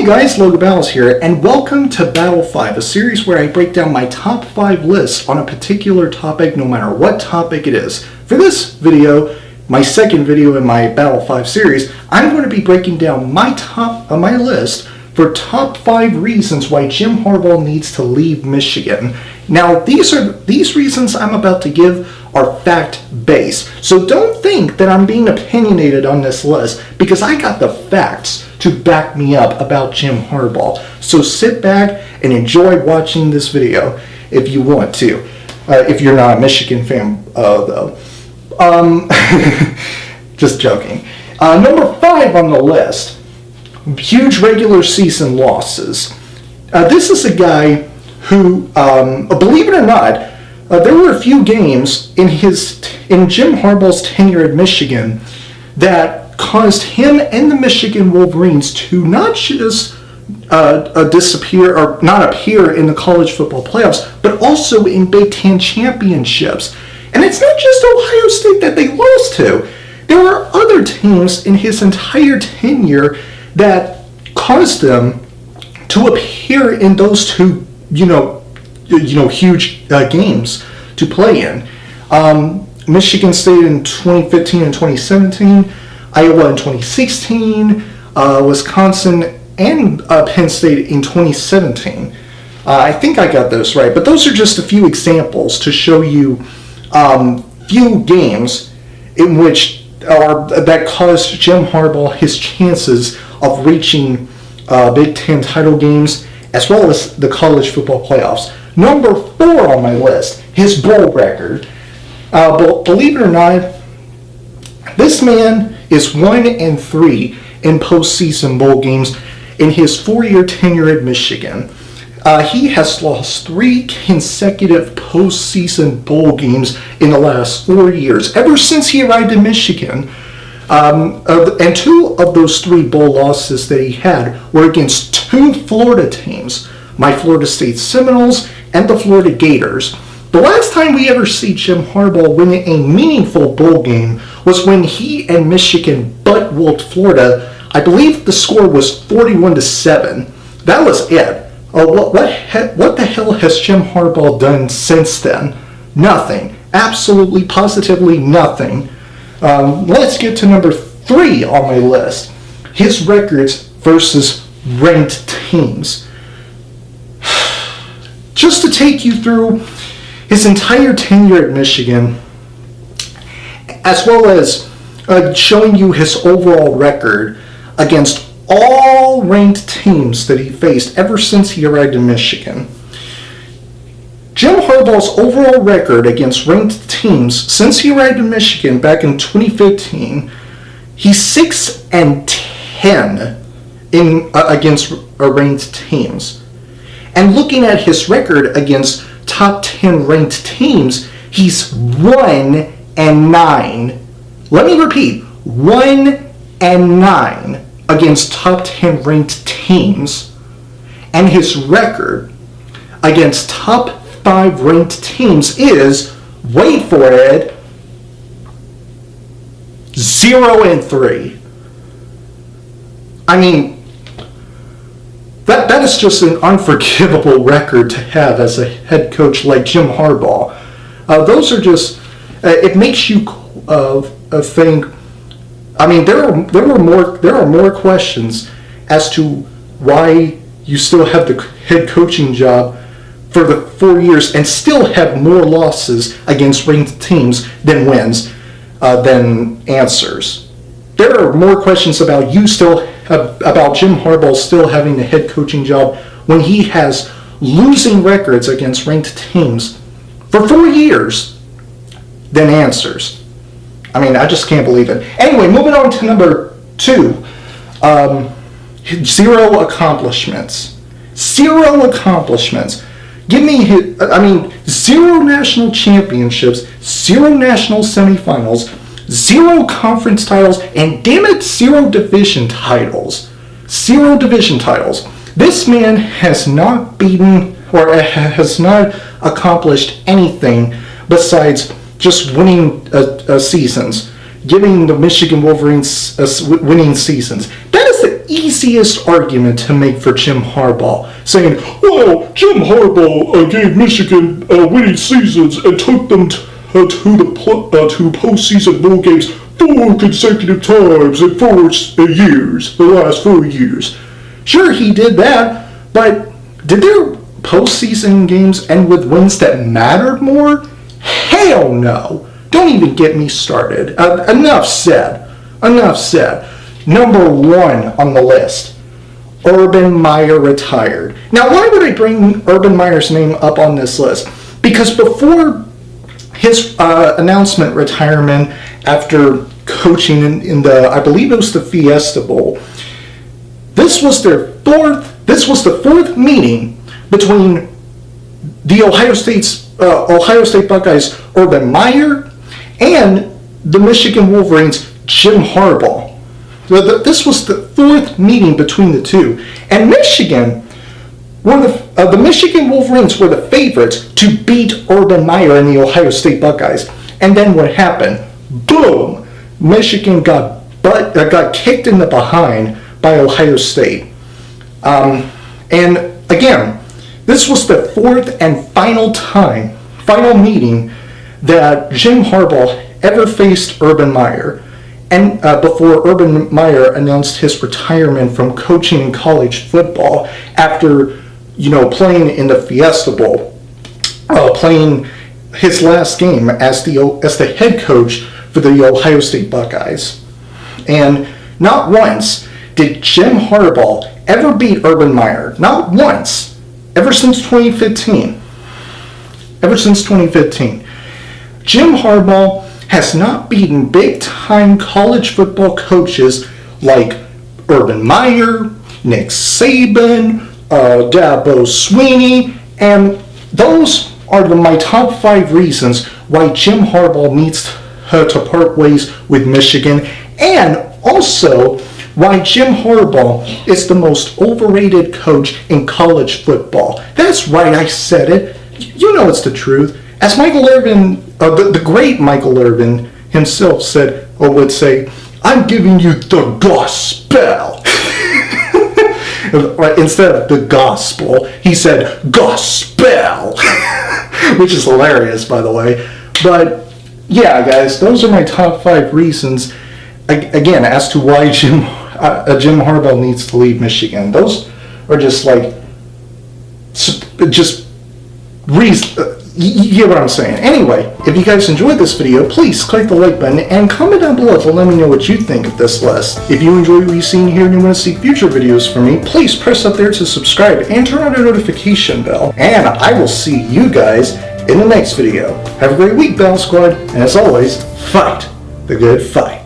Hey guys, Logan here, and welcome to Battle 5, a series where I break down my top 5 lists on a particular topic, no matter what topic it is. For this video, my second video in my Battle 5 series, I'm going to be breaking down my list for top 5 reasons why Jim Harbaugh needs to leave Michigan. Now, these reasons I'm about to give are fact-based, so don't think that I'm being opinionated on this list, because I got the facts to back me up about Jim Harbaugh. So sit back and enjoy watching this video if you want to. If you're not a Michigan fan, though. Just joking. Number 5 on the list, huge regular season losses. This is a guy who, believe it or not, there were a few games in Jim Harbaugh's tenure at Michigan that caused him and the Michigan Wolverines to not just disappear or not appear in the college football playoffs, but also in Big Ten championships. And it's not just Ohio State that they lost to. There were other teams in his entire tenure that caused them to appear in those two, huge games to play in. Michigan State in 2015 and 2017, Iowa in 2016, Wisconsin and Penn State in 2017. I think I got those right, but those are just a few examples to show you few games in which that caused Jim Harbaugh his chances of reaching Big Ten title games as well as the college football playoffs. Number 4 on my list, his bowl record. Believe it or not, this man is 1-3 in postseason bowl games in his 4-year tenure at Michigan. He has lost 3 consecutive postseason bowl games in the last 4 years, ever since he arrived in Michigan. And 2 of those 3 bowl losses that he had were against 2 Florida teams, my Florida State Seminoles and the Florida Gators. The last time we ever see Jim Harbaugh win a meaningful bowl game was when he and Michigan butt-whooped Florida. I believe the score was 41-7. That was it. What the hell has Jim Harbaugh done since then? Nothing. Absolutely, positively nothing. Let's get to number 3 on my list. His records versus ranked teams. Just to take you through his entire tenure at Michigan, as well as showing you his overall record against all ranked teams that he faced ever since he arrived in Michigan. Jim Harbaugh's overall record against ranked teams since he arrived in Michigan back in 2015, he's 6-10 against ranked teams. And looking at his record against top 10 ranked teams, he's 1-9. Let me repeat, 1-9 against top 10 ranked teams. And his record against top 5 ranked teams is, wait for it, 0-3. I mean, that is just an unforgivable record to have as a head coach like Jim Harbaugh. Those are just, it makes you think. I mean, there are more questions as to why you still have the head coaching job for the 4 years and still have more losses against ranked teams than wins, than answers. There are more questions about about Jim Harbaugh still having the head coaching job when he has losing records against ranked teams for 4 years than answers. I mean, I just can't believe it. Anyway, moving on to number 2. 0 accomplishments. 0 accomplishments. Give me 0 national championships, 0 national semifinals, 0 conference titles, and damn it, 0 division titles. 0 division titles. This man has not beaten or has not accomplished anything besides just winning seasons, giving the Michigan Wolverines winning seasons. That is the the easiest argument to make for Jim Harbaugh, saying, well, Jim Harbaugh gave Michigan winning seasons and took them to postseason bowl games 4 consecutive times in 4 years, the last 4 years. Sure, he did that, but did their postseason games end with wins that mattered more? Hell no. Don't even get me started. Enough said. Enough said. Number 1 on the list. Urban Meyer retired. Now, why would I bring Urban Meyer's name up on this list? Because before his announcement retirement after coaching in the, I believe it was the Fiesta Bowl, this was the fourth meeting between the Ohio State Buckeyes Urban Meyer and the Michigan Wolverines Jim Harbaugh. This was the 4th meeting between the two, and Michigan were the Michigan Wolverines were the favorites to beat Urban Meyer and the Ohio State Buckeyes. And then what happened? Boom! Michigan got kicked in the behind by Ohio State. And again, this was the 4th and final meeting that Jim Harbaugh ever faced Urban Meyer, and before Urban Meyer announced his retirement from coaching in college football after, playing in the Fiesta Bowl, playing his last game as the head coach for the Ohio State Buckeyes. And not once did Jim Harbaugh ever beat Urban Meyer. Not once. Ever since 2015. Jim Harbaugh has not beaten big-time college football coaches like Urban Meyer, Nick Saban, Dabo Swinney, and those are my top 5 reasons why Jim Harbaugh needs to part ways with Michigan, and also why Jim Harbaugh is the most overrated coach in college football. That's right, I said it. You know it's the truth. As Michael Irvin, the great Michael Irvin himself said, or would say, I'm giving you the gospel. Instead of the gospel, he said gospel, which is hilarious, by the way. But yeah, guys, those are my top 5 reasons, again, as to why Jim Harbaugh needs to leave Michigan. Those are just reasons. You get what I'm saying. Anyway, if you guys enjoyed this video, please click the like button and comment down below to let me know what you think of this list. If you enjoy what you've seen here and you want to see future videos from me, please press up there to subscribe and turn on the notification bell. And I will see you guys in the next video. Have a great week, Battle Squad, and as always, fight the good fight.